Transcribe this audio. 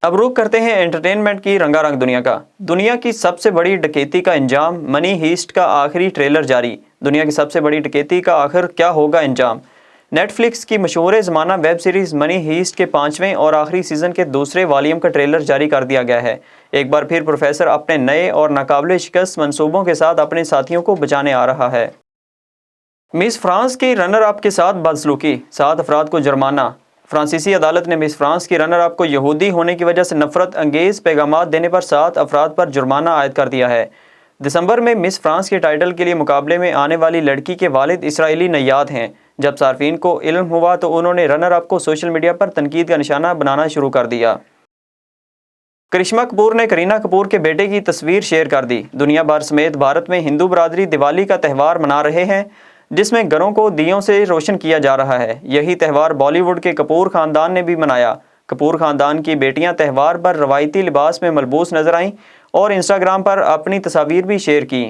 अब रुख करते हैं एंटरटेनमेंट की रंगारंग दुनिया का। दुनिया की सबसे बड़ी डकैती का अंजाम, मनी हीस्ट का आखिरी ट्रेलर जारी। दुनिया की सबसे बड़ी डकैती का आखिर क्या होगा अंजाम। नेटफ्लिक्स की मशहूर ज़माना वेब सीरीज़ मनी हीस्ट के 5वें और आखिरी सीज़न के दूसरे वॉल्यूम का ट्रेलर जारी कर दिया गया है। एक बार फिर प्रोफेसर अपने नए और नाकाबिले शिकस्त मंसूबों के साथ अपने साथियों को बचाने आ रहा है। मिस फ्रांस की रनर अप के साथ बदसलूकी, 7 अफराद को जुर्माना। फ्रांसीसी अदालत ने मिस फ्रांस की रनर अप को यहूदी होने की वजह से नफरत अंगेज पैगामात देने पर 7 अफराद पर जुर्माना आयद कर दिया है। दिसंबर में मिस फ्रांस के टाइटल के लिए मुकाबले में आने वाली लड़की के वालिद इसराइली नैयाद हैं। जब सार्फिन को इल्म हुआ तो उन्होंने रनर अप को सोशल मीडिया पर तनकीद का निशाना बनाना शुरू कर दिया। करिश्मा कपूर ने करीना कपूर के बेटे की तस्वीर शेयर कर दी। दुनिया भर समेत भारत में हिंदू बरादरी दिवाली का त्यौहार मना रहे हैं, जिसमें घरों को दियों से रोशन किया जा रहा है। यही त्यौहार बॉलीवुड के कपूर खानदान ने भी मनाया। कपूर खानदान की बेटियां त्यौहार पर रवायती लिबास में मलबूस नजर आईं और इंस्टाग्राम पर अपनी तस्वीर भी शेयर की।